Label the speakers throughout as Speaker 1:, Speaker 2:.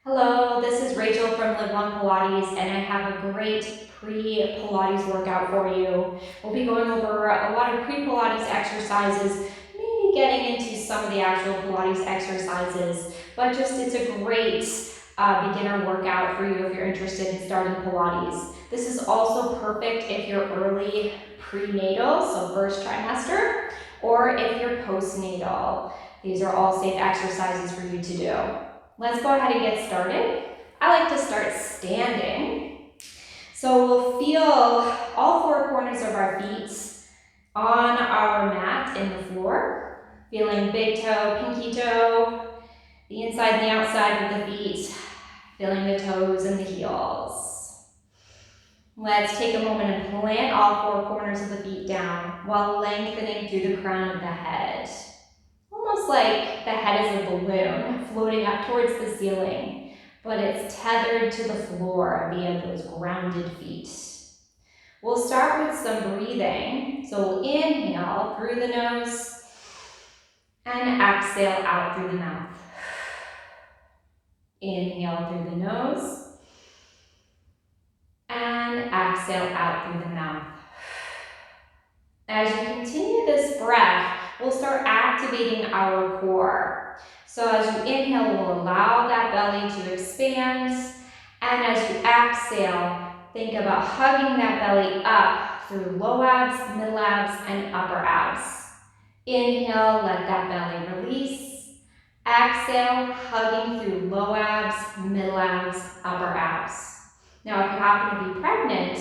Speaker 1: Hello, this is Rachel from Live One Pilates, and I have a great pre-Pilates workout for you. We'll be going over a lot of pre-Pilates exercises, maybe getting into some of the actual Pilates exercises, but it's a great beginner workout for you if you're interested in starting Pilates. This is also perfect if you're early prenatal, so first trimester, or if you're postnatal. These are all safe exercises for you to do. Let's go ahead and get started. I like to start standing. So we'll feel all four corners of our feet on our mat in the floor. Feeling big toe, pinky toe, the inside and the outside of the feet. Feeling the toes and the heels. Let's take a moment and plant all four corners of the feet down while lengthening through the crown of the head. Almost like the head is a balloon floating up towards the ceiling, but it's tethered to the floor via those grounded feet. We'll start with some breathing. So we'll inhale through the nose and exhale out through the mouth. Inhale through the nose and exhale out through the mouth. As you continue this breath, we'll start activating our core. So as you inhale, we'll allow that belly to expand. And as you exhale, think about hugging that belly up through low abs, middle abs, and upper abs. Inhale, let that belly release. Exhale, hugging through low abs, middle abs, upper abs. Now, if you happen to be pregnant,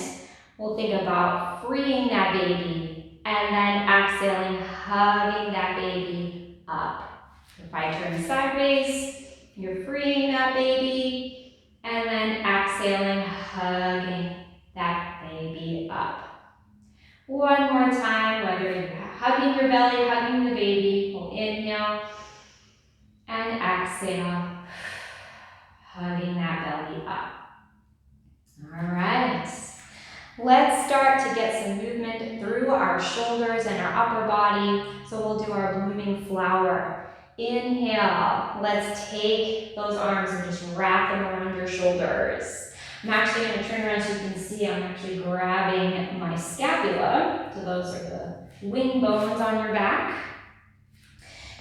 Speaker 1: we'll think about freeing that baby and then exhaling, hugging that baby up. If I turn sideways, you're freeing that baby, and then exhaling, hugging that baby up. One more time, whether you're hugging your belly, hugging the baby, we'll inhale and exhale, hugging that belly up. All right. Let's start to get some movement through our shoulders and our upper body. So we'll do our blooming flower. Inhale. Let's take those arms and just wrap them around your shoulders. I'm actually going to turn around so you can see I'm actually grabbing my scapula. So those are the wing bones on your back.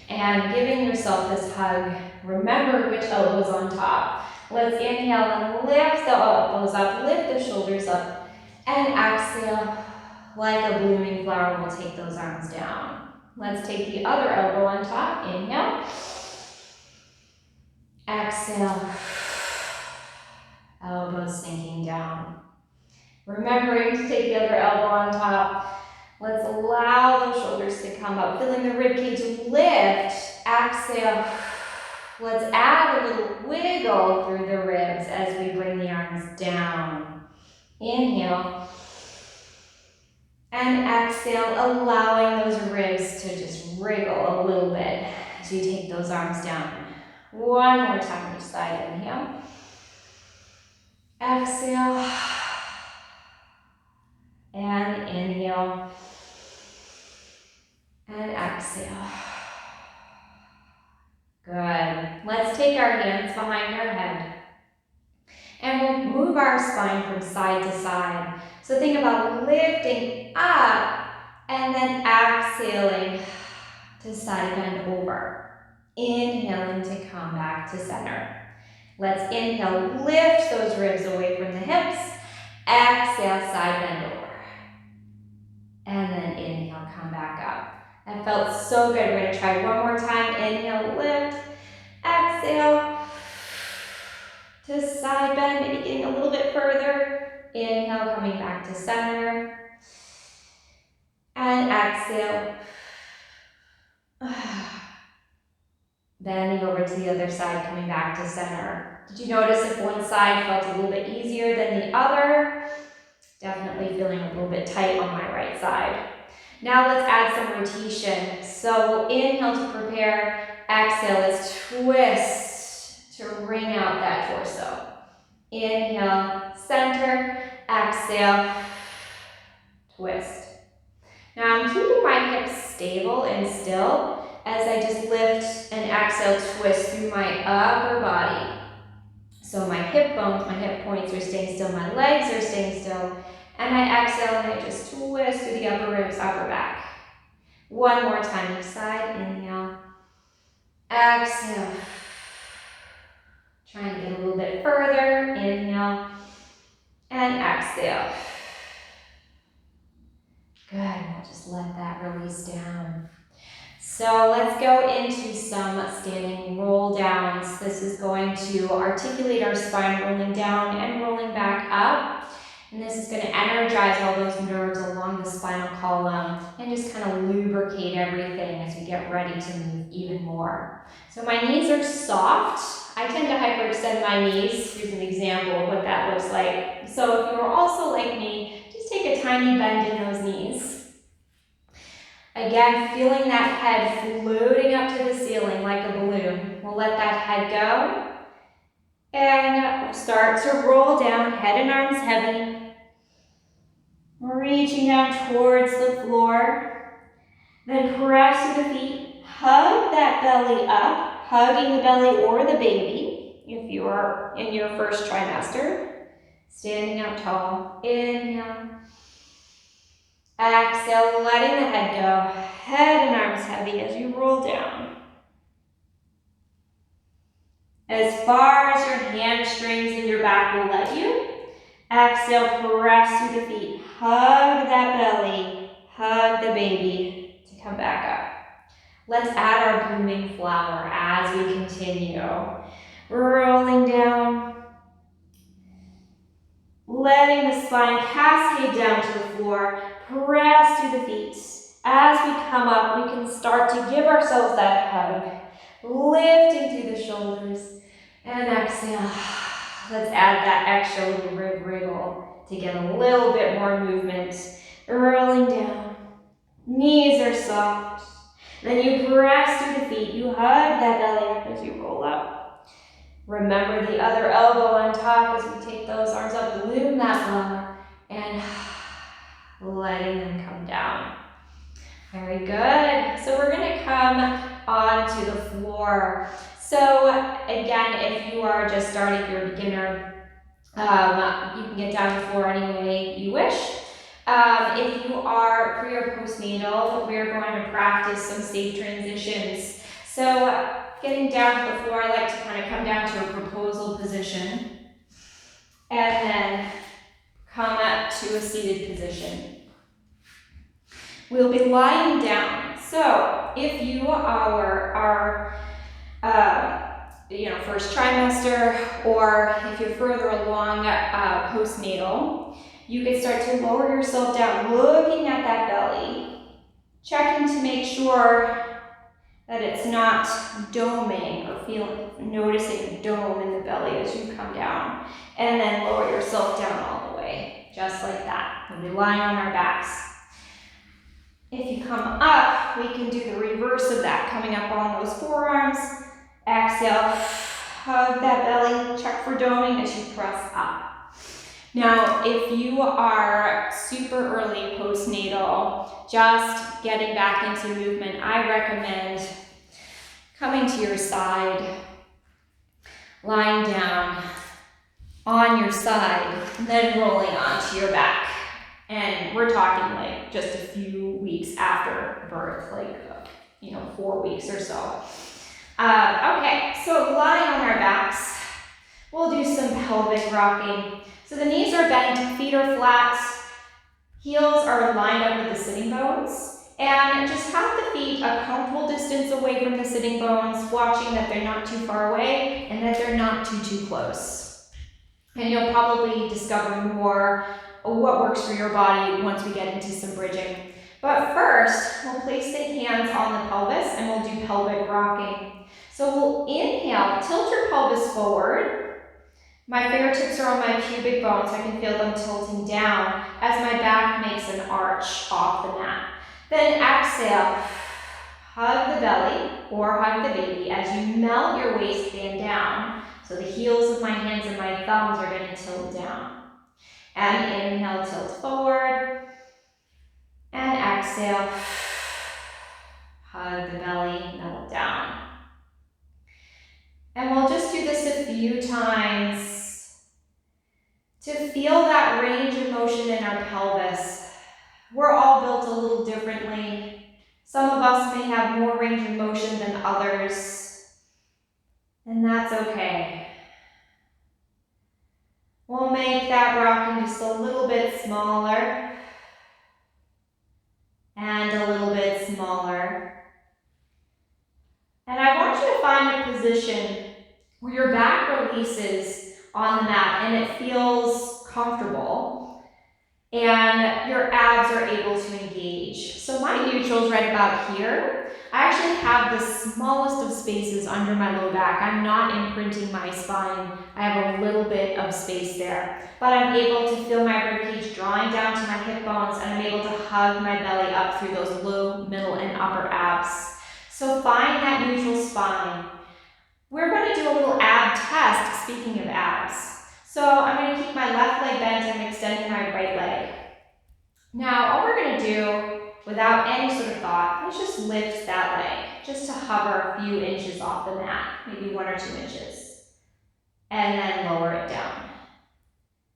Speaker 1: And giving yourself this hug. Remember which elbow's on top. Let's inhale and lift the elbows up, lift the shoulders up. And exhale, like a blooming flower, we'll take those arms down. Let's take the other elbow on top. Inhale. Exhale. Elbows sinking down. Remembering to take the other elbow on top. Let's allow those shoulders to come up, feeling the ribcage lift. Exhale. Let's add a little wiggle through the ribs as we bring the arms down. Inhale and exhale, allowing those ribs to just wriggle a little bit as you take those arms down. One more time each side. Inhale, exhale, and inhale, and exhale. Good. Let's take our hands behind our head. And we'll move our spine from side to side. So think about lifting up and then exhaling to side bend over. Inhaling to come back to center. Let's inhale, lift those ribs away from the hips. Exhale, side bend over. And then inhale, come back up. That felt so good. We're going to try one more time. Inhale, lift. Exhale. To side bend, maybe getting a little bit further. Inhale, coming back to center. And exhale. Bending over to the other side, coming back to center. Did you notice if one side felt a little bit easier than the other? Definitely feeling a little bit tight on my right side. Now let's add some rotation. So we'll inhale to prepare. Exhale, let's twist to wring out that torso. Inhale, center, exhale, twist. Now I'm keeping my hips stable and still as I just lift and exhale, twist through my upper body. So my hip bones, my hip points are staying still, my legs are staying still. And I exhale and I just twist through the upper ribs, upper back. One more time each side. Inhale. Exhale. Try and get a little bit further. Inhale. And exhale. Good. And we'll just let that release down. So let's go into some standing roll downs. This is going to articulate our spine, rolling down and rolling back up. And this is going to energize all those nerves along the spinal column and just kind of lubricate everything as we get ready to move even more. So my knees are soft. I tend to hyperextend my knees. Here's an example of what that looks like. So if you're also like me, just take a tiny bend in those knees. Again, feeling that head floating up to the ceiling like a balloon. We'll let that head go. And we'll start to roll down, head and arms heavy. Reaching down towards the floor. Then press through the feet. Hug that belly up, hugging the belly or the baby if you are in your first trimester. Standing up tall. Inhale. Exhale, letting the head go. Head and arms heavy as you roll down. As far as your hamstrings and your back will let you. Exhale, press through the feet. Hug that belly. Hug the baby to come back up. Let's add our blooming flower as we continue. Rolling down. Letting the spine cascade down to the floor. Press through the feet. As we come up, we can start to give ourselves that hug. Lifting through the shoulders. And exhale. Let's add that extra little rib wriggle to get a little bit more movement. Rolling down. Knees are soft. Then you press through the feet. You hug that belly up as you roll up. Remember the other elbow on top as we take those arms up. Balloon that lower. And letting them come down. Very good. So we're going to come onto the floor. So again, if you are just starting, you're a beginner, you can get down the floor any way you wish. If you are pre or postnatal, we're going to practice some safe transitions. So getting down to the floor, I like to kind of come down to a proposal position and then come up to a seated position. We'll be lying down. So if you are first trimester, or if you're further along postnatal, you can start to lower yourself down, looking at that belly, checking to make sure that it's not doming or noticing a dome in the belly as you come down, and then lower yourself down all the way, just like that. We'll be lying on our backs. If you come up, we can do the reverse of that, coming up on those forearms. Exhale, hug that belly, check for doming as you press up. Now, if you are super early postnatal, just getting back into movement, I recommend coming to your side, lying down on your side, and then rolling onto your back. And we're talking like just a few weeks after birth, 4 weeks or so. Okay, so lying on our backs, we'll do some pelvic rocking. So the knees are bent, feet are flat, heels are lined up with the sitting bones, and just have the feet a comfortable distance away from the sitting bones, watching that they're not too far away and that they're not too close. And you'll probably discover more what works for your body once we get into some bridging. But first, we'll place the hands on the pelvis and we'll do pelvic rocking. So we'll inhale, tilt your pelvis forward. My fingertips are on my pubic bones, so I can feel them tilting down as my back makes an arch off the mat. Then exhale, hug the belly or hug the baby as you melt your waistband down. So the heels of my hands and my thumbs are going to tilt down. And inhale, tilt forward. And exhale, hug the belly, melt down. And we'll just do this a few times. have more range of motion than others, and that's okay. We'll make that rocking just a little bit smaller and a little bit smaller. And I want you to find a position where your back releases on the mat and it feels comfortable and your abs are able to engage. So my neutral is right about here. I actually have the smallest of spaces under my low back. I'm not imprinting my spine. I have a little bit of space there, but I'm able to feel my ribcage drawing down to my hip bones, and I'm able to hug my belly up through those low, middle, and upper abs. So find that neutral spine. We're going to do a little ab test, speaking of abs. So I'm going to keep my left leg bent and I'm extending my right leg. Now, all we're going to do, without any sort of thought, is just lift that leg, just to hover a few inches off the mat, maybe 1 or 2 inches, and then lower it down.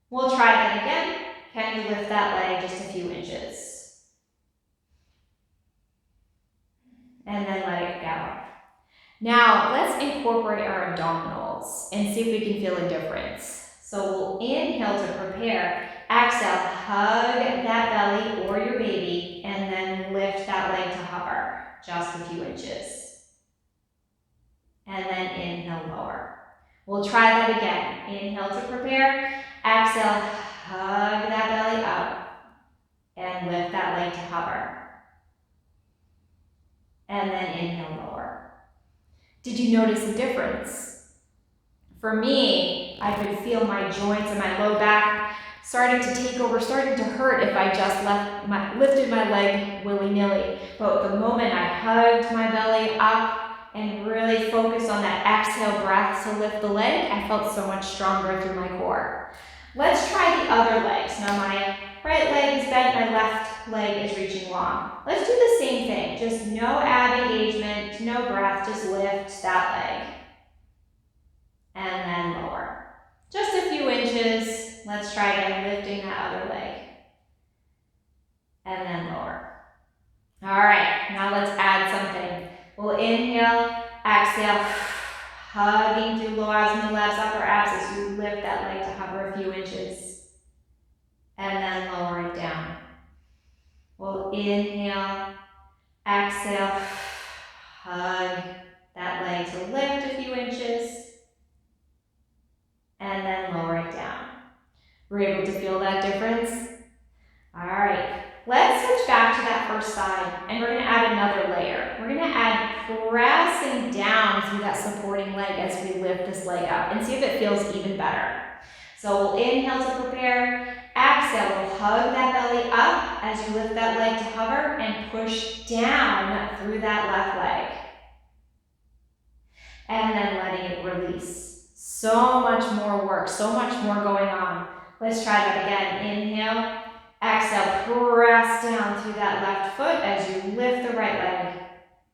Speaker 1: We'll try that again. Can you lift that leg just a few inches? And then let it go. Now, let's incorporate our abdominals and see if we can feel a difference. So we'll inhale to prepare. Exhale, hug that belly or your baby, and then lift that leg to hover just a few inches. And then inhale, lower. We'll try that again. Inhale to prepare. Exhale, hug that belly up, and lift that leg to hover. And then inhale, lower. Did you notice a difference? For me, I could feel my joints and my low back starting to take over, starting to hurt if I just lifted my leg willy-nilly. But the moment I hugged my belly up and really focused on that exhale breath to lift the leg, I felt so much stronger through my core. Let's try the other legs. Now my right leg is bent, my left leg is reaching long. Let's do the same thing, just no ab engagement, no breath, just lift that leg. And then lower. Just a few inches. Let's try again, lifting that other leg. And then lower. All right, now let's add something. We'll inhale, exhale, hugging through low abs, middle abs, upper abs as you lift that leg to hover a few inches. And then lower it down. We'll inhale, exhale, hug that leg to lift a few inches, and then lower it down. We're able to feel that difference? All right, let's switch back to that first side, and we're gonna add another layer. We're gonna add pressing down through that supporting leg as we lift this leg up, and see if it feels even better. So we'll inhale to prepare. Exhale, we'll hug that belly up as you lift that leg to hover and push down through that left leg. And then letting it release. So much more work, so much more going on. Let's try that again. Inhale, exhale, press down through that left foot as you lift the right leg,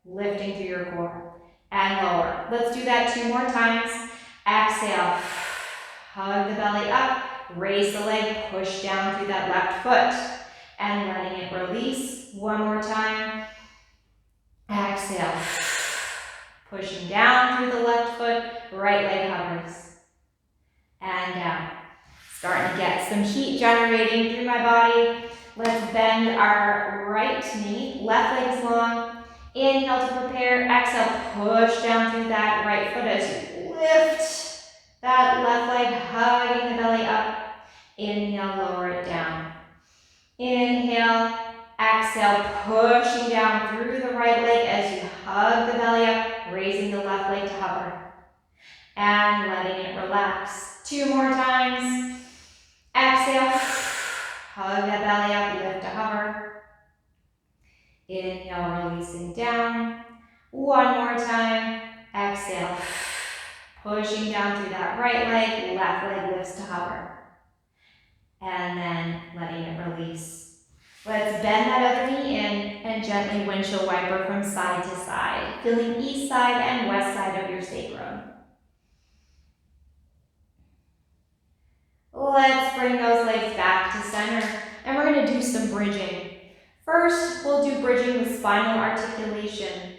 Speaker 1: lifting through your core. And lower. Let's do that 2 more times. Exhale, hug the belly up. Raise the leg, push down through that left foot, and letting it release. 1 more time. Exhale, pushing down through the left foot, right leg hovers. And down. Starting to get some heat generating through my body. Let's bend our right knee, left leg is long. Inhale to prepare, exhale, push down through that right foot as you lift that left leg, hugging the belly up. Inhale, lower it down. Inhale, exhale, pushing down through the right leg as you hug the belly up, raising the left leg to hover. And letting it relax. 2 more times. Exhale, hug that belly up, lift to hover. Inhale, releasing down. 1 more time. Exhale, pushing down through that right leg, left leg lifts to hover. And then letting it release. Let's bend that other knee in and gently windshield wiper from side to side, feeling east side and west side of your sacrum. Let's bring those legs back to center, and we're going to do some bridging. First, we'll do bridging with spinal articulation.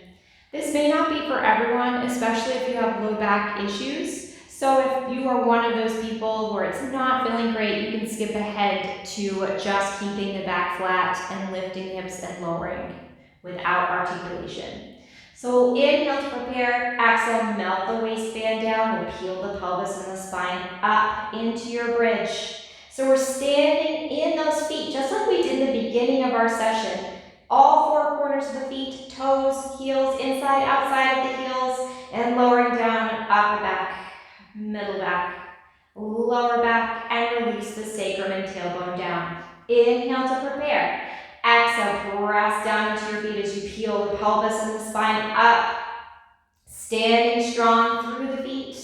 Speaker 1: This may not be for everyone, especially if you have low back issues. So if you are one of those people where it's not feeling great, you can skip ahead to just keeping the back flat and lifting hips and lowering without articulation. So inhale to prepare, exhale, melt the waistband down. We'll peel the pelvis and the spine up into your bridge. So we're standing in those feet, just like we did in the beginning of our session. All four corners of the feet, toes, heels, inside, outside of the heels, and lowering down, upper back, middle back, lower back, and release the sacrum and tailbone down. Inhale to prepare. Exhale, press down into your feet as you peel the pelvis and the spine up. Standing strong through the feet.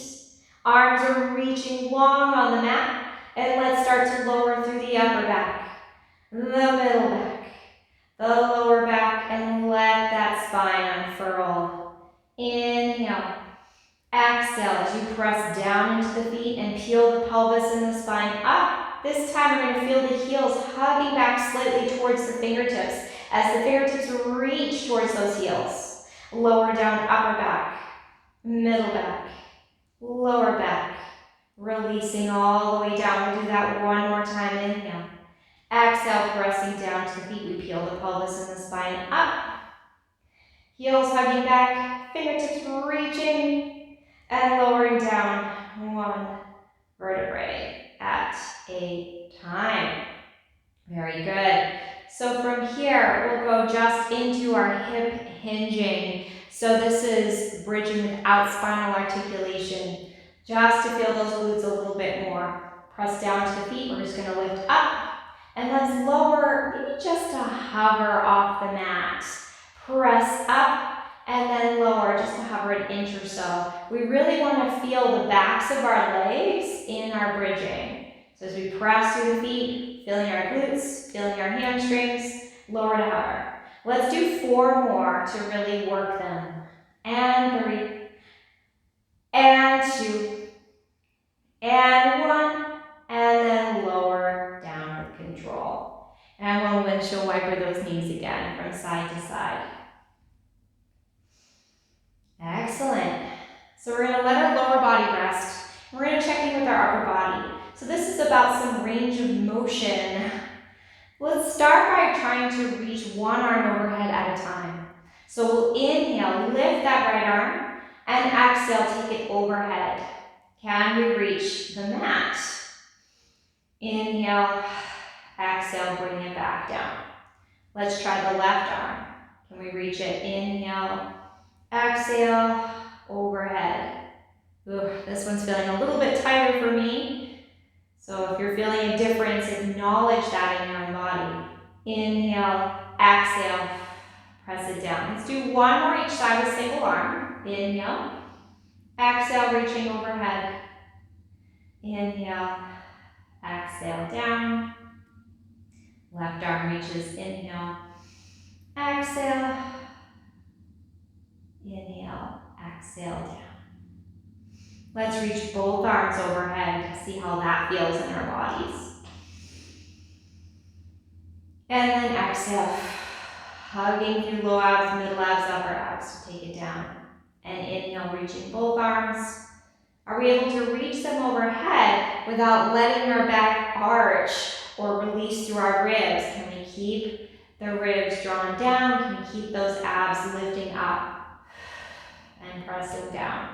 Speaker 1: Arms are reaching long on the mat. And let's start to lower through the upper back, the middle back, the lower back, and let that spine unfurl. Inhale. Exhale as you press down into the feet and peel the pelvis and the spine up. This time we're going to feel the heels hugging back slightly towards the fingertips as the fingertips reach towards those heels. Lower down, upper back, middle back, lower back. Releasing all the way down. We'll do that one more time. Inhale. Exhale, pressing down to the feet. We peel the pelvis and the spine up. Heels hugging back, fingertips reaching, and lowering down one vertebrae at a time. Very good. So from here, we'll go just into our hip hinging. So this is bridging without spinal articulation. Just to feel those glutes a little bit more. Press down to the feet. We're just going to lift up. And let's lower, maybe just to hover off the mat. Press up and then lower, just to hover an inch or so. We really want to feel the backs of our legs in our bridging. So as we press through the feet, feeling our glutes, feeling our hamstrings, lower to hover. Let's do 4 more to really work them. And 3. And 2, and 1, and then lower down with control. And we'll windshield wiper those knees again from side to side. Excellent. So we're going to let our lower body rest. We're going to check in with our upper body. So this is about some range of motion. Let's start by trying to reach one arm overhead at a time. So we'll inhale, lift that right arm. And exhale, take it overhead. Can we reach the mat? Inhale, exhale, bring it back down. Let's try the left arm. Can we reach it? Inhale, exhale, overhead. Ooh, this one's feeling a little bit tighter for me. So if you're feeling a difference, acknowledge that in your own body. Inhale, exhale, press it down. Let's do 1 more each side with single arm. Inhale, exhale, reaching overhead. Inhale, exhale, down. Left arm reaches, inhale, exhale, inhale, exhale, down. Let's reach both arms overhead to see how that feels in our bodies. And then exhale, hugging through low abs, middle abs, upper abs to take it down. And inhale, reaching both arms. Are we able to reach them overhead without letting our back arch or release through our ribs? Can we keep the ribs drawn down? Can we keep those abs lifting up and pressing down?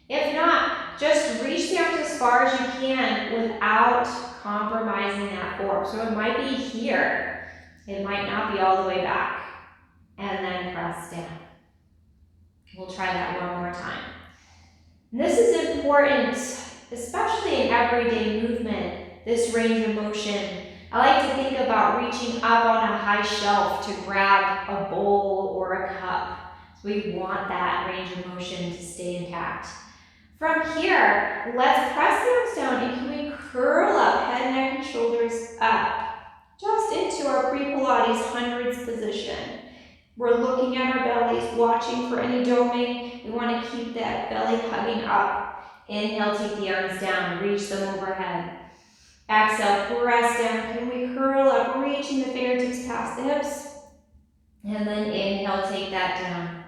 Speaker 1: If not, just reach the arms as far as you can without compromising that form. So it might be here. It might not be all the way back. And then press down. We'll try that one more time. And this is important, especially in everyday movement, this range of motion. I like to think about reaching up on a high shelf to grab a bowl or a cup. So we want that range of motion to stay intact. From here, let's press the arms down and can we curl up, head, neck, and shoulders up, just into our pre-Pilates hundreds position. We're looking at our bellies, watching for any doming. We want to keep that belly hugging up. Inhale, take the arms down, reach them overhead. Exhale, press down. Can we curl up, reaching the fingertips past the hips? And then inhale, take that down.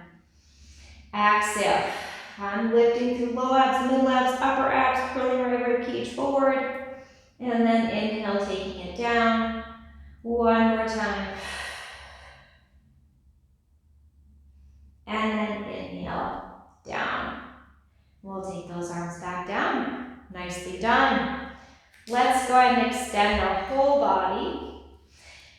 Speaker 1: Exhale. I'm lifting through low abs, middle abs, upper abs, curling right rib cage forward. And then inhale, taking it down. One more time. And then inhale, down. We'll take those arms back down. Nicely done. Let's go ahead and extend our whole body.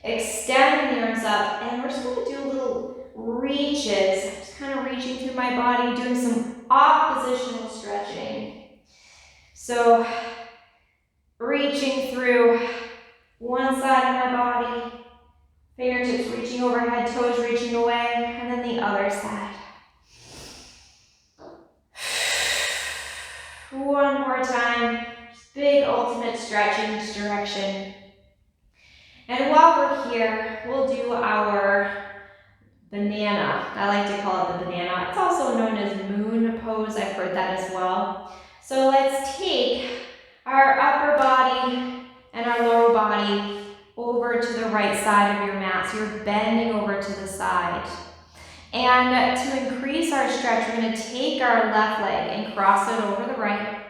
Speaker 1: Extend the arms up, and we're just going to do little reaches. Just kind of reaching through my body, doing some oppositional stretching. So, reaching through one side of my body, fingertips reaching overhead, toes reaching away, and then the other side. One more time. Just big ultimate stretch in each direction. And while we're here, we'll do our banana. I like to call it the banana. It's also known as moon pose. I've heard that as well. So let's take our upper body and our lower body over to the right side of your mat. So you're bending over to the side. And to increase our stretch, we're going to take our left leg and cross it over the right.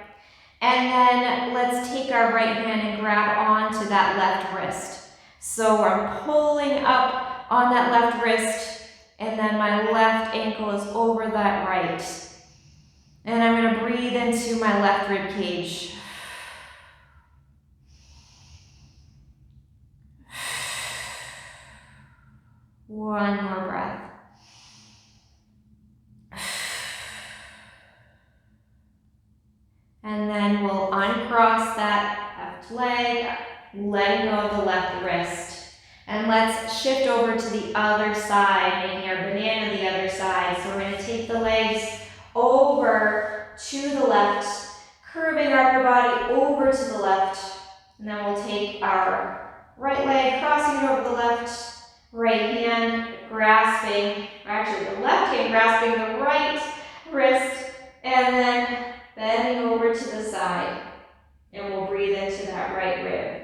Speaker 1: And then let's take our right hand and grab onto that left wrist. So I'm pulling up on that left wrist, and then my left ankle is over that right. And I'm going to breathe into my left rib cage. One more breath. And then we'll uncross that left leg, letting go of the left wrist. And let's shift over to the other side, making our banana the other side. So we're going to take the legs over to the left, curving our upper body over to the left. And then we'll take our right leg, crossing it over the left, right hand grasping, or actually the left hand grasping the right wrist, and then bending over to the side. And we'll breathe into that right rib.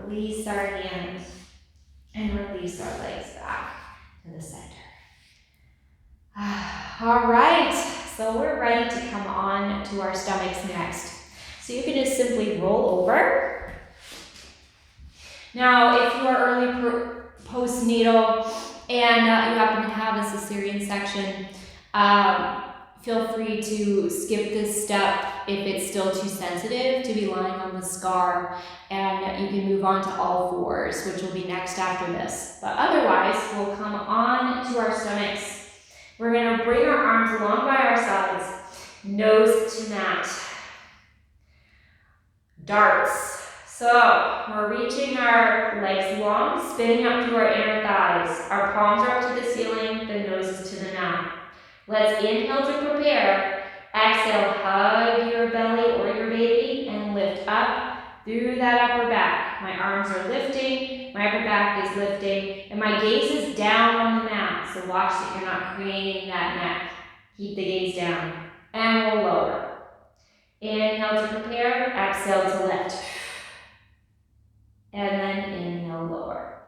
Speaker 1: Release our hands and release our legs back to the center. All right, so we're ready to come on to our stomachs next. So you can just simply roll over. Now, if you are early postnatal and you happen to have a cesarean section, feel free to skip this step if it's still too sensitive to be lying on the scar, and you can move on to all fours, which will be next after this. But otherwise, we'll come on to our stomachs. We're going to bring our arms along by our sides, nose to mat. Darts. So we're reaching our legs long, spinning up through our inner thighs. Our palms are up to the ceiling, the nose is to the mat. Let's inhale to prepare. Exhale, hug your belly or your baby and lift up through that upper back. My arms are lifting, my upper back is lifting, and my gaze is down on the mat. So watch that you're not craning that neck. Keep the gaze down. And we'll lower. Inhale to prepare, exhale to lift. And then inhale, lower.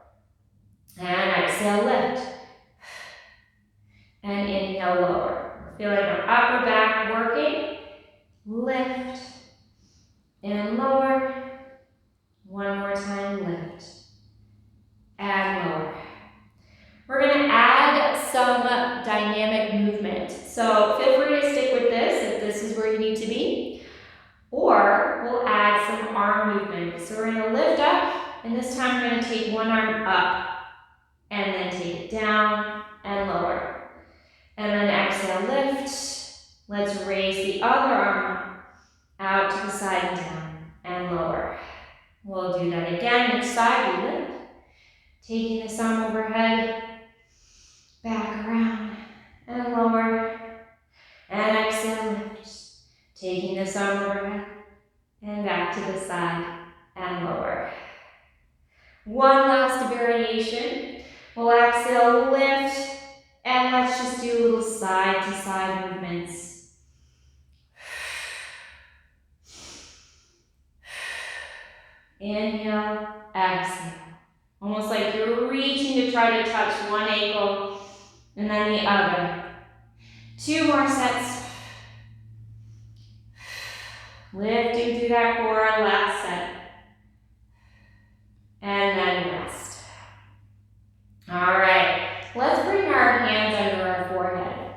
Speaker 1: And exhale, lift. And inhale, lower. Feeling our upper back working. Lift. And lower. One more time, lift. And lower. We're going to add some dynamic movement. So feel free to stick with this if this is where you need to be. Or we'll add some arm movement. So we're going to lift up, and this time we're going to take one arm up, and then take it down and lower. And then exhale, lift. Let's raise the other arm out to the side and down and lower. We'll do that again. Each side we lift. Taking this arm overhead, back around and lower. And exhale, lift. Taking this arm overhead and back to the side and lower. One last variation. We'll exhale, lift, and let's just do little side to side movements. Inhale, exhale. Almost like you're reaching to try to touch one ankle and then the other. 2 more sets. Lifting through that core, last set. And then rest. All right, let's bring our hands under our forehead.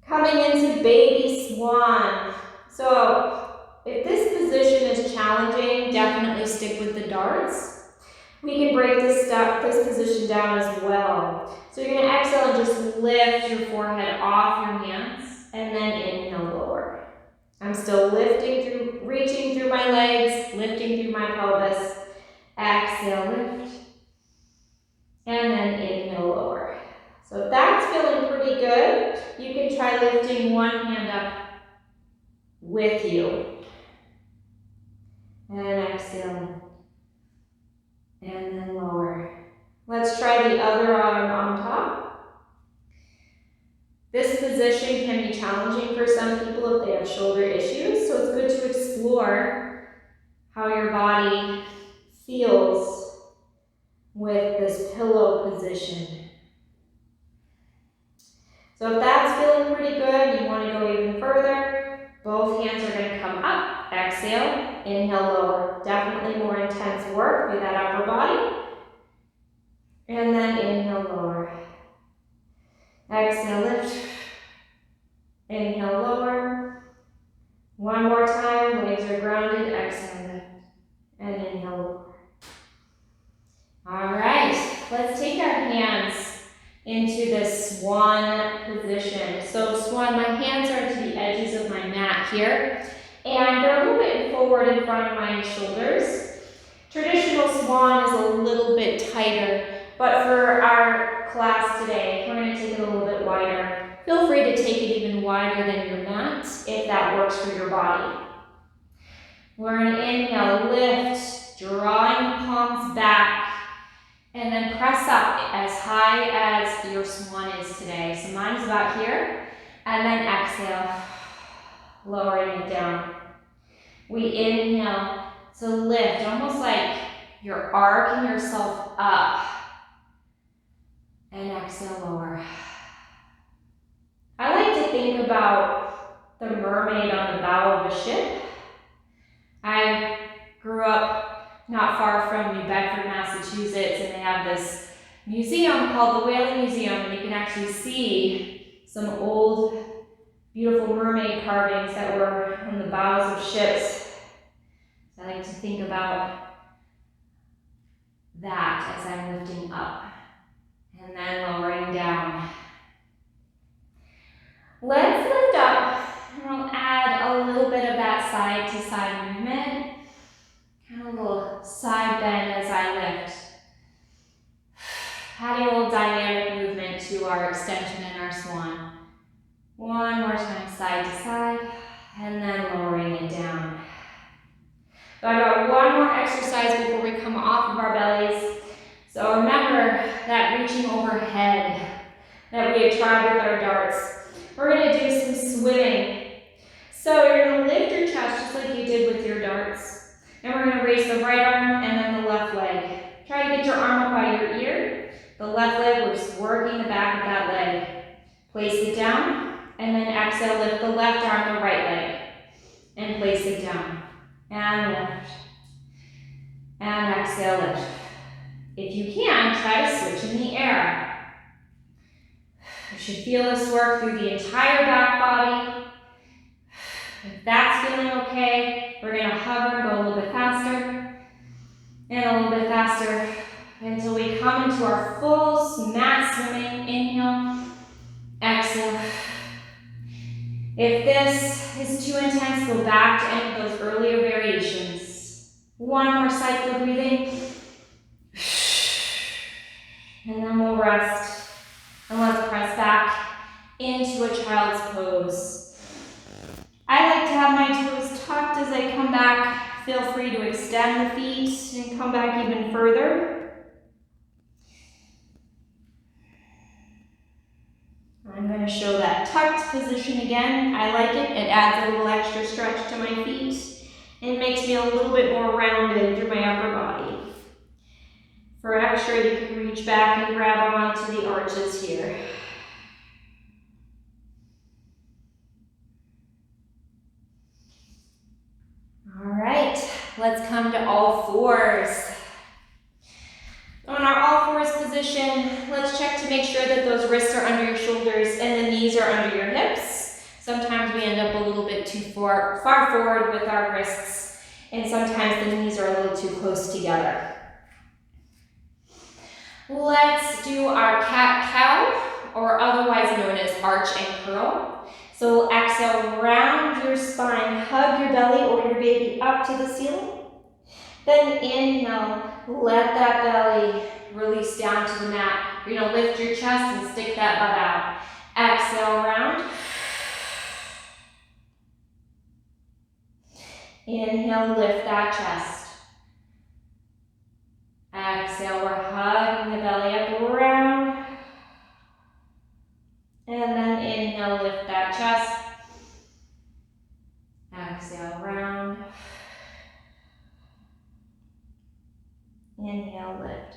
Speaker 1: Coming into baby swan. So if this position is challenging, definitely stick with the darts. We can break this position down as well. So you're gonna exhale and just lift your forehead off your hands and then inhale, lower. I'm still lifting through, reaching through my legs, lifting through my pelvis. Exhale, lift. And then inhale, lower. So if that's feeling pretty good, you can try lifting one hand up with you. And exhale. And then lower. Let's try the other arm on top. This position can be challenging for some people if they have shoulder issues, so it's good to explore how your body feels with this pillow position. So if that's feeling pretty good, you want to go even further, both hands are going to come up. Exhale, inhale, lower. Definitely more intense work through that upper body. And then inhale, lower. Exhale, lift. Inhale, lower. One more time, legs are grounded. Exhale, lift. And inhale, lower. All right, let's take our hands into this swan position. So swan, my hands are to the edges of my mat here. And they're a little bit forward in front of my shoulders. Traditional swan is a little bit tighter, but for our class today, we're going to take it a little bit wider. Feel free to take it even wider than your mat if that works for your body. We're going to inhale, lift, drawing the palms back, and then press up as high as your swan is today. So mine's about here, and then exhale, lowering it down. We inhale to lift, almost like you're arcing yourself up. And exhale, lower. I like to think about the mermaid on the bow of a ship. I grew up not far from New Bedford, Massachusetts, and they have this museum called the Whaling Museum, and you can actually see some old, beautiful mermaid carvings that were on the bows of ships. So I like to think about that as I'm lifting up and then lowering down. Let's lift up, and we'll add a little bit of that side to side movement. Kind of a little side bend as I lift. Adding a little dynamic movement to our extension and our swan. One more time, side to side, and then lowering it down. So I got one more exercise before we come off of our bellies. So remember that reaching overhead that we had tried with our darts. We're going to do some swimming. So you're going to lift your chest just like you did with your darts. And we're going to raise the right arm and then the left leg. Try to get your arm up by your ear. The left leg, we're just working the back of that leg. Place it down, and then exhale, lift the left arm, the right leg. And place it down. And lift. And exhale, lift. If you can, try to switch in the air. You should feel this work through the entire back body. If that's feeling okay, we're going to hover and go a little bit faster. And a little bit faster until we come into our full mat swimming. Inhale, exhale. If this is too intense, go back to any of those earlier variations. One more cycle of breathing. And then we'll rest. And let's press back into a child's pose. I like to have my toes tucked as I come back. Feel free to extend the feet and come back even further. show that tucked position again. I like it. It adds a little extra stretch to my feet and makes me a little bit more rounded through my upper body. For extra, you can reach back and grab onto the arches here. All right, let's come to all fours. On our all fours position, let's check to make sure that those wrists are under your shoulders and the knees are under your hips. Sometimes we end up a little bit too far forward with our wrists, and sometimes the knees are a little too close together. Let's do our cat-cow, or otherwise known as arch and curl. So exhale, round your spine, hug your belly or your baby up to the ceiling. Then inhale, let that belly release down to the mat. You're gonna lift your chest and stick that butt out. Exhale, round. Inhale, lift that chest. Exhale, we're hugging the belly up, round. And then inhale, lift that chest. Exhale, round. Inhale, lift.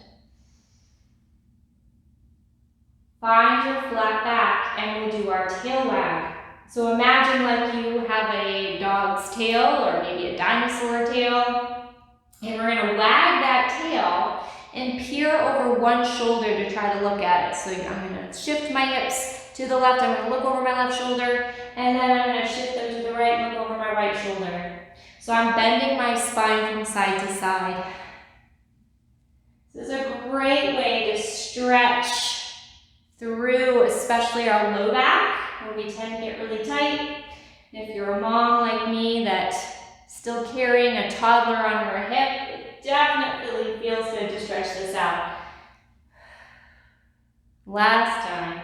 Speaker 1: Find your flat back and we'll do our tail wag. So imagine like you have a dog's tail or maybe a dinosaur tail. And we're gonna wag that tail and peer over one shoulder to try to look at it. So I'm gonna shift my hips to the left, I'm gonna look over my left shoulder, and then I'm gonna shift them to the right and look over my right shoulder. So I'm bending my spine from side to side. This is a great way to stretch through, especially our low back, where we tend to get really tight. If you're a mom like me that's still carrying a toddler on her hip, it definitely feels good to stretch this out. Last time.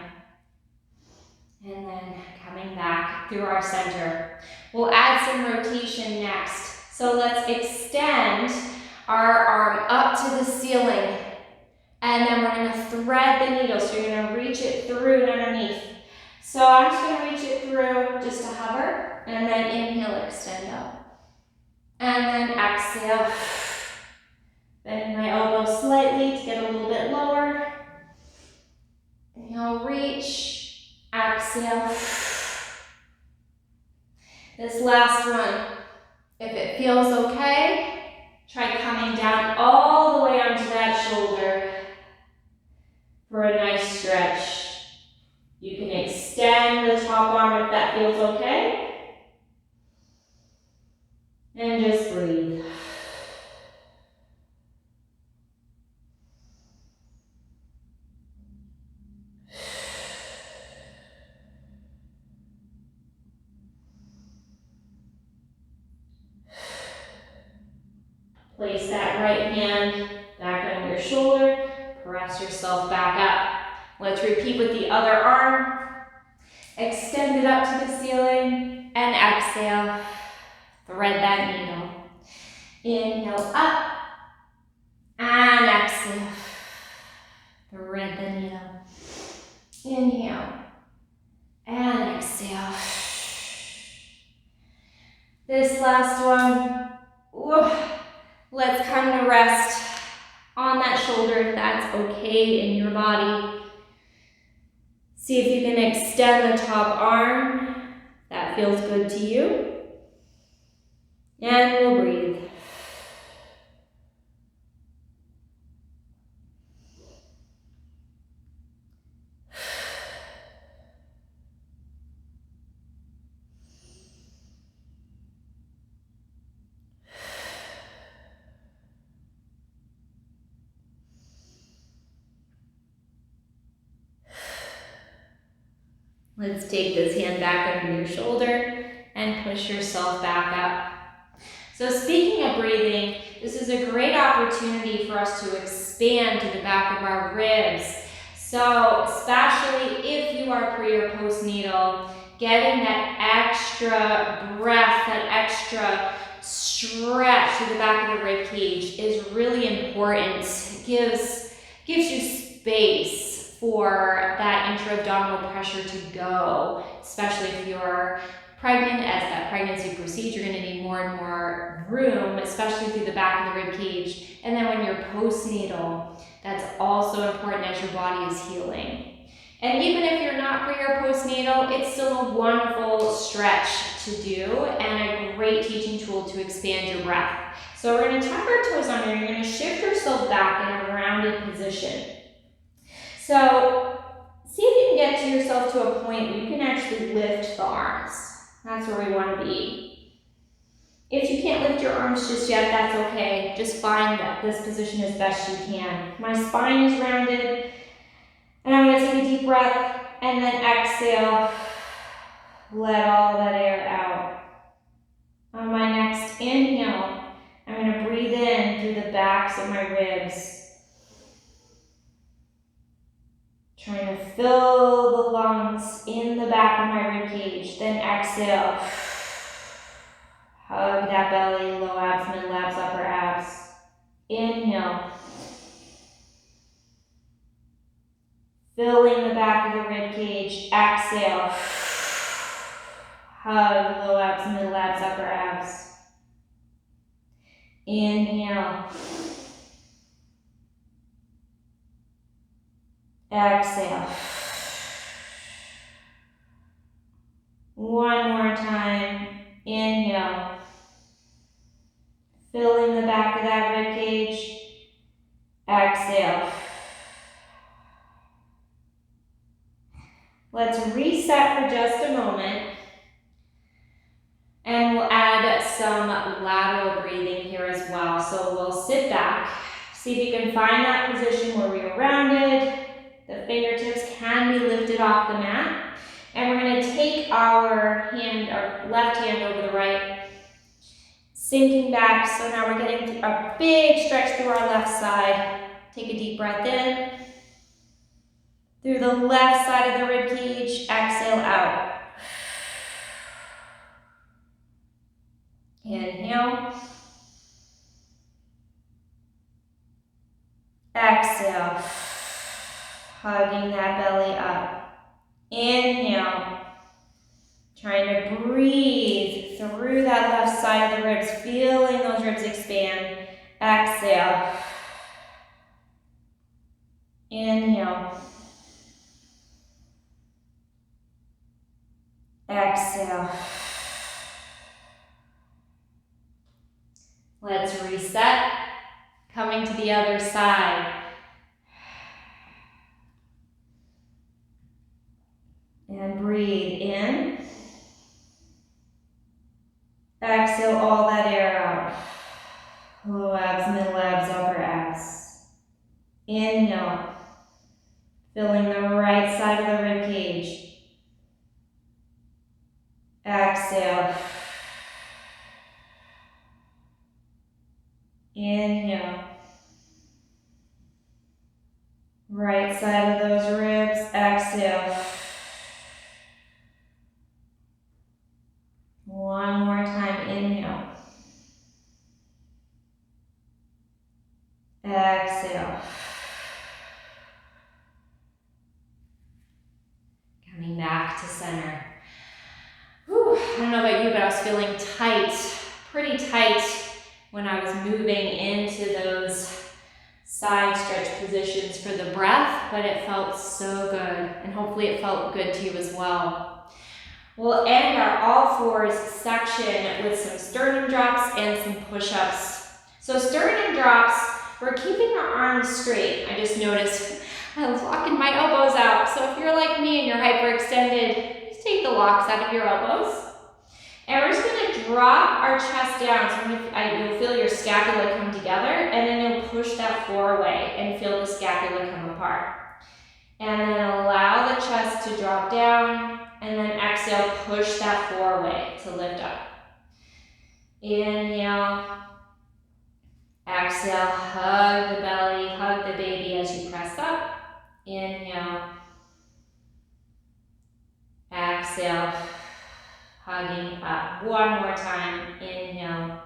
Speaker 1: And then coming back through our center. We'll add some rotation next. So let's extend our arm up to the ceiling. And then we're gonna thread the needle. So you're gonna reach it through and underneath. So I'm just gonna reach it through just to hover. And then inhale, extend up. And then exhale. Bending my elbow slightly to get a little bit lower. Inhale, reach. Exhale. This last one, if it feels okay, try coming down all the way onto that shoulder for a nice stretch. You can extend the top arm if that feels okay. And just breathe. Place that right hand back on your shoulder, press yourself back up. Let's repeat with the other arm. Extend it up to the ceiling and exhale. Thread that needle. Inhale up and exhale. Thread the needle. Inhale and exhale. This last one. Let's come to rest on that shoulder if that's okay in your body. See if you can extend the top arm. That feels good to you. And we'll breathe. Let's take this hand back under your shoulder and push yourself back up. So speaking of breathing, this is a great opportunity for us to expand to the back of our ribs. So especially if you are pre or postnatal, getting that extra breath, that extra stretch to the back of the rib cage is really important. It gives you space for that intra-abdominal pressure to go, especially if you're pregnant. As that pregnancy proceeds, you're going to need more and more room, especially through the back of the rib cage. And then when you're postnatal, that's also important as your body is healing. And even if you're not pre or postnatal, it's still a wonderful stretch to do and a great teaching tool to expand your breath. So we're going to tap our toes under. You're going to shift yourself back in a rounded position. So see if you can get to yourself to a point where you can actually lift the arms. That's where we want to be. If you can't lift your arms just yet, that's okay. Just find this position as best you can. My spine is rounded. And I'm going to take a deep breath and then exhale. Let all that air out. On my next inhale, I'm going to breathe in through the backs of my ribs. Trying to fill the lungs in the back of my rib cage. Then exhale. Hug that belly, low abs, middle abs, upper abs. Inhale. Filling the back of the rib cage. Exhale. Hug low abs, middle abs, upper abs. Inhale. Exhale. One more time. Inhale. Filling the back of that rib cage. Exhale. Let's reset for just a moment. And we'll add some lateral breathing here as well. So we'll sit back. See if you can find that position where we are rounded. The fingertips can be lifted off the mat. And we're going to take our left hand over the right, sinking back. So now we're getting a big stretch through our left side. Take a deep breath in. Through the left side of the rib cage, exhale out. Inhale. Exhale. Hugging that belly up. Inhale. Trying to breathe through that left side of the ribs, feeling those ribs expand. Exhale. Inhale. Exhale. Let's reset. Coming to the other side. And breathe in. Exhale all that air out. Low abs, middle abs, upper abs. Inhale. Filling the right side of the rib cage. Exhale. Inhale. Right side of those ribs. Exhale. One more time. Inhale. Exhale. Coming back to center. Whew, I don't know about you, but I was feeling tight, pretty tight when I was moving into those side stretch positions for the breath, but it felt so good, and hopefully it felt good to you as well. We'll end our all fours section with some sternum drops and some push-ups. So sternum drops, we're keeping our arms straight. I just noticed I was locking my elbows out. So if you're like me and you're hyperextended, just take the locks out of your elbows. And we're just going to drop our chest down. So you'll feel your scapula come together, and then you'll push that floor away and feel the scapula come apart. And then allow the chest to drop down, and then exhale, push that floor away to lift up. Inhale. Exhale, hug the belly, hug the baby as you press up. Inhale. Exhale, hugging up. One more time. Inhale.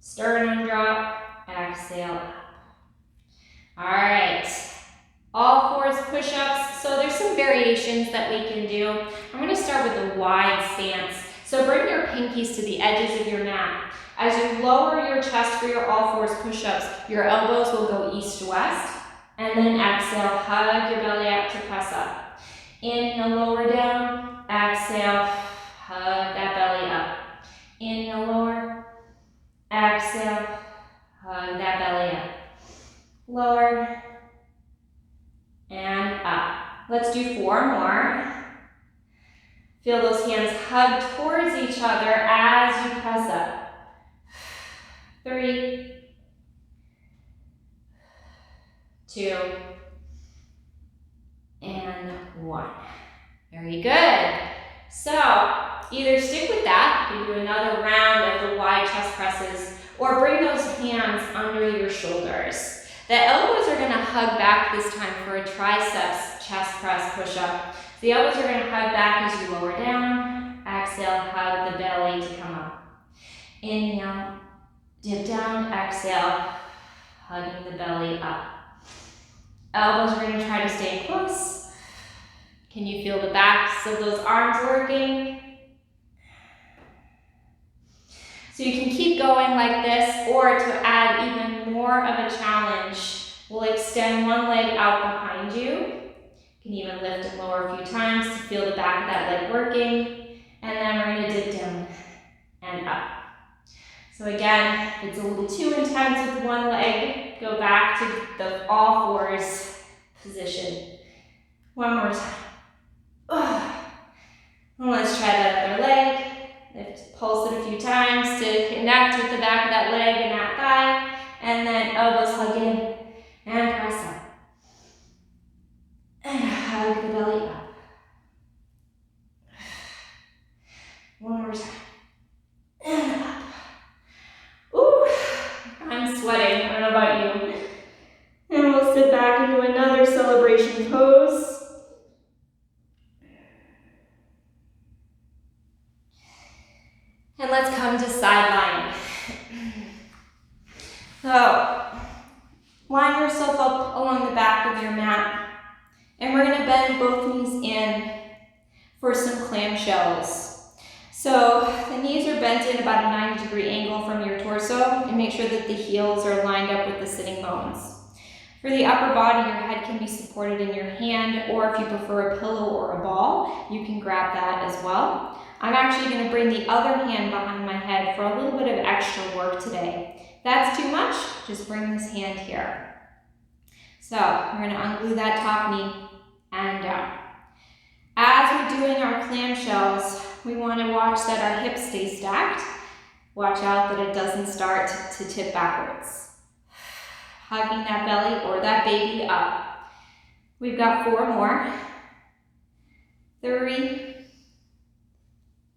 Speaker 1: Sternum drop. Exhale up. All right. All fours push-ups. So there's some variations that we can do. I'm going to start with a wide stance. So bring your pinkies to the edges of your mat. As you lower your chest for your all fours push-ups, your elbows will go east to west. And then exhale, hug your belly up to press up. Inhale, lower down. Exhale, hug that belly up. Inhale, lower. Exhale, hug that belly up. Lower. And up. Let's do 4 more. Feel those hands hug towards each other as you press up. 3, 2, and 1. Very good. So either stick with that, you can do another round of the wide chest presses, or bring those hands under your shoulders. The elbows are going to hug back this time for a triceps chest press push-up. The elbows are going to hug back as you lower down. Exhale, hug the belly to come up. Inhale, dip down, exhale, hugging the belly up. Elbows are going to try to stay close. Can you feel the backs of those arms working? So you can keep going like this, or to add even more of a challenge, we'll extend one leg out behind you. You can even lift and lower a few times to feel the back of that leg working. And then we're going to dip down and up. So again, if it's a little too intense with one leg, go back to the all fours position. One more time. And let's try that other leg. Lift, pulse it a few times to connect with the back of that leg and that thigh. And then elbows hug in and press up. And hug the belly up. One more time. And up. Ooh, I'm sweating. I don't know about you. And we'll sit back into another celebration pose. And let's come to side lying. So, line yourself up along the back of your mat. And we're going to bend both knees in for some clamshells. So the knees are bent in about a 90-degree angle from your torso, and make sure that the heels are lined up with the sitting bones. For the upper body, your head can be supported in your hand, or if you prefer a pillow or a ball, you can grab that as well. I'm actually going to bring the other hand behind my head for a little bit of extra work today. If that's too much, just bring this hand here. So we're going to unglue that top knee and down. As we're doing our clamshells, we want to watch that our hips stay stacked. Watch out that it doesn't start to tip backwards. Hugging that belly or that baby up. We've got 4 more. 3,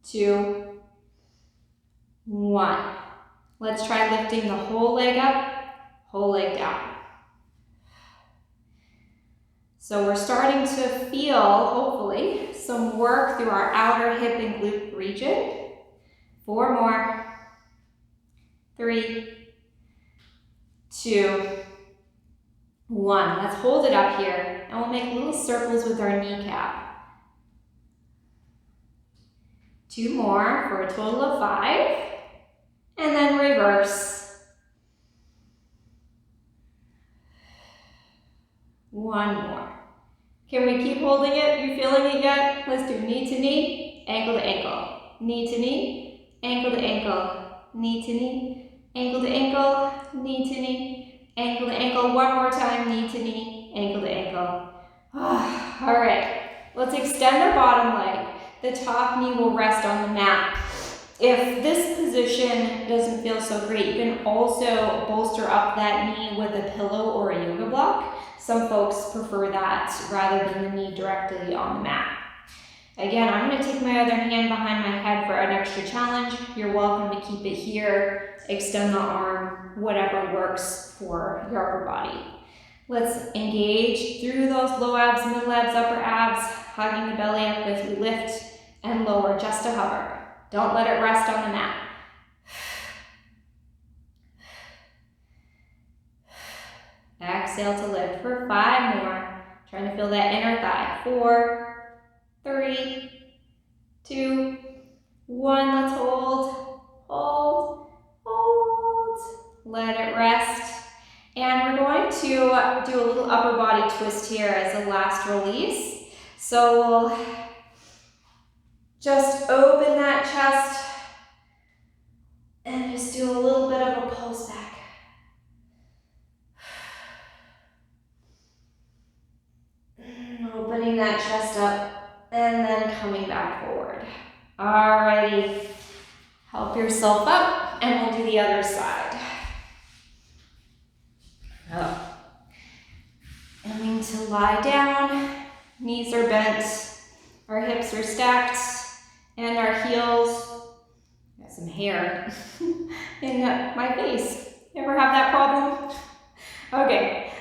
Speaker 1: 2, 1. Let's try lifting the whole leg up, whole leg down. So we're starting to feel, hopefully, some work through our outer hip and glute region. 4 more. 3, 2, 1. Let's hold it up here, and we'll make little circles with our kneecap. 2 more for a total of 5, and then reverse. 1 more. Can we keep holding it? You feeling it yet? Let's do knee to knee, ankle to ankle. Knee to knee, ankle to ankle. Knee to knee, ankle to ankle. Knee to knee, ankle to ankle. One more time, knee to knee, ankle to ankle. All right, let's extend our bottom leg. The top knee will rest on the mat. If this position doesn't feel so great, you can also bolster up that knee with a pillow or a yoga block. Some folks prefer that rather than the knee directly on the mat. Again, I'm going to take my other hand behind my head for an extra challenge. You're welcome to keep it here, extend the arm, whatever works for your upper body. Let's engage through those low abs, middle abs, upper abs, hugging the belly up as we lift and lower just to hover. Don't let it rest on the mat. Exhale to lift for 5 more. Trying to feel that inner thigh. 4, 3, 2, 1. Let's hold, hold, hold. Let it rest. And we're going to do a little upper body twist here as a last release. So we'll just open that chest and just do a little bit of a pulse back. Opening that chest up and then coming back forward. Alrighty, help yourself up and we'll do the other side. Up. Aiming to lie down, knees are bent, our hips are stacked, and our heels, got some hair in my face. You ever have that problem? Okay,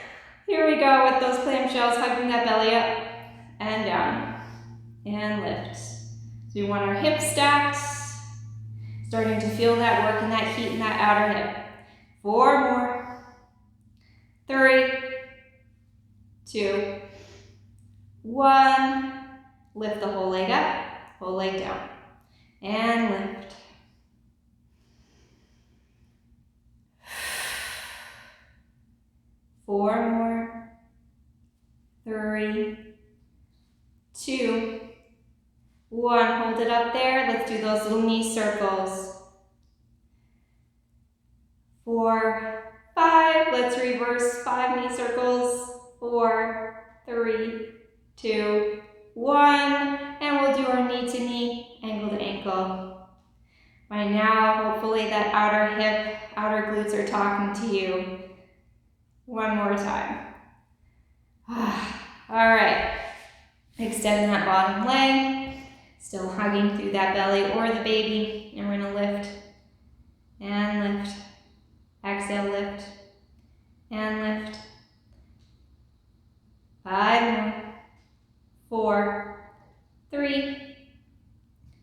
Speaker 1: here we go with those clamshells, hugging that belly up and down, and lift. So we want our hips stacked, starting to feel that work and that heat in that outer hip. 4 more. 3, 2, 1. Lift the whole leg up, whole leg down, and lift. 4 more. 3, 2, 1. Hold it up there. Let's do those little knee circles. 4, 5. Let's reverse 5 knee circles. 4, 3, 2, 1. And we'll do our knee to knee, ankle to ankle. By now, hopefully that outer hip, outer glutes are talking to you. 1 more time. All right. Extend that bottom leg. Still hugging through that belly or the baby. And we're going to lift and lift. Exhale, lift and lift. 5 more. 4, 3,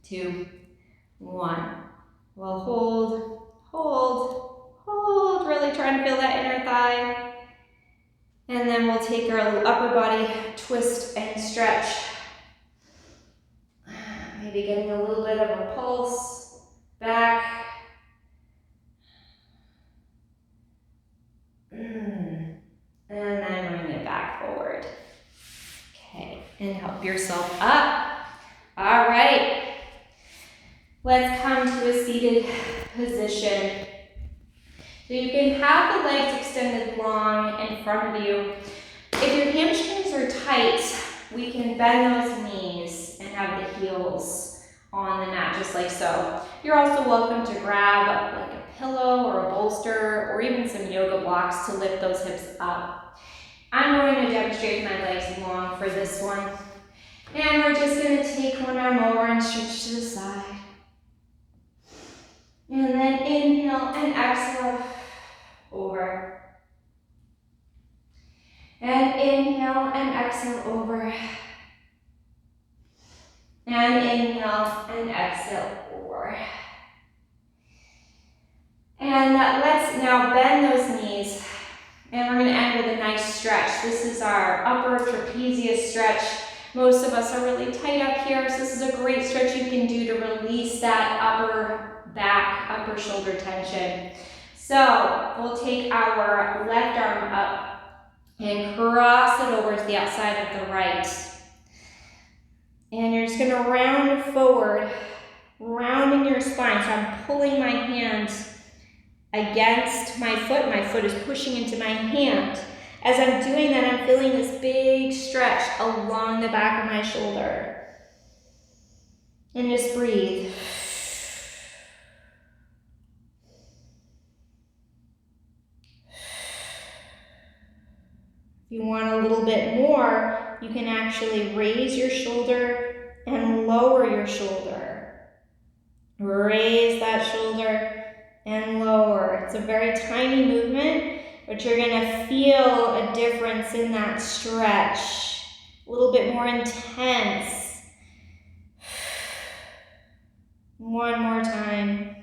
Speaker 1: 2, 1. We'll hold, hold, hold. Really trying to feel that inner thigh. And then we'll take our little upper body twist and stretch. Maybe getting a little bit of a pulse back. And then bring it back forward. Okay, and help yourself up. All right. Let's come to a seated position. So you can have the legs extended long in front of you. If your hamstrings are tight, we can bend those knees and have the heels on the mat, just like so. You're also welcome to grab like a pillow or a bolster or even some yoga blocks to lift those hips up. I'm going to demonstrate my legs long for this one. And we're just going to take one arm over and stretch to the side. And then inhale and exhale over. And inhale and exhale over. And inhale and exhale over. And let's now bend those knees. And we're going to end with a nice stretch. This is our upper trapezius stretch. Most of us are really tight up here, so this is a great stretch you can do to release that upper back, upper shoulder tension. So we'll take our left arm up and cross it over to the outside of the right. And you're just going to round forward, rounding your spine. So I'm pulling my hand against my foot. My foot is pushing into my hand. As I'm doing that, I'm feeling this big stretch along the back of my shoulder. And just breathe. If you want a little bit more, you can actually raise your shoulder and lower your shoulder. Raise that shoulder and lower. It's a very tiny movement, but you're going to feel a difference in that stretch. A little bit more intense. One more time.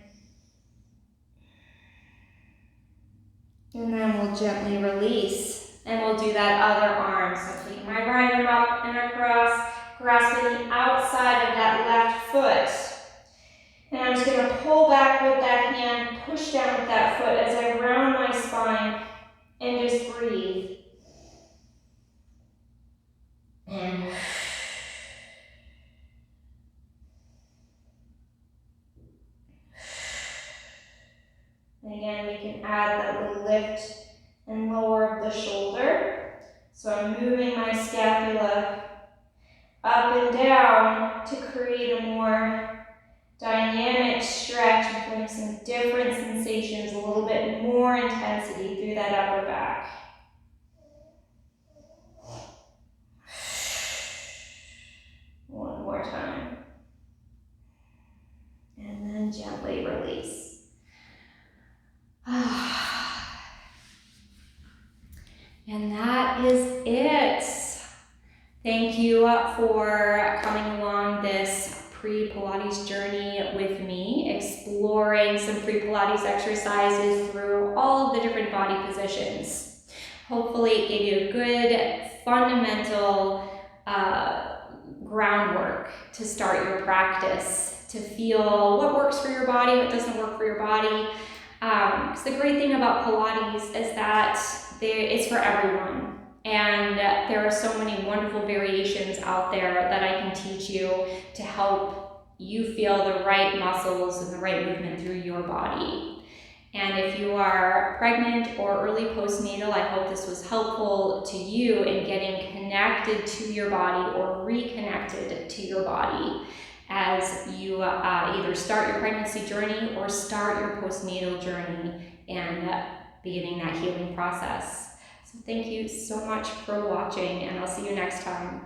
Speaker 1: And then we'll gently release. And we'll do that other arm. So take taking my right arm up and across, grasping the outside of that left foot. And I'm just going to pull back with that hand, push down with that foot as I round my spine, and just breathe. And again, we can add that little lift and lower of the shoulder. So I'm moving my scapula up and down to create a more dynamic stretch and putting some different sensations, a little bit more intensity through that upper back. One more time. And then gently release. And that is it. Thank you for coming along this pre-Pilates journey with me, exploring some pre-Pilates exercises through all of the different body positions. Hopefully it gave you a good fundamental groundwork to start your practice, to feel what works for your body, what doesn't work for your body. Because the great thing about Pilates is that it's for everyone. And there are so many wonderful variations out there that I can teach you to help you feel the right muscles and the right movement through your body. And if you are pregnant or early postnatal, I hope this was helpful to you in getting connected to your body or reconnected to your body as you either start your pregnancy journey or start your postnatal journey and beginning that healing process. So thank you so much for watching, and I'll see you next time.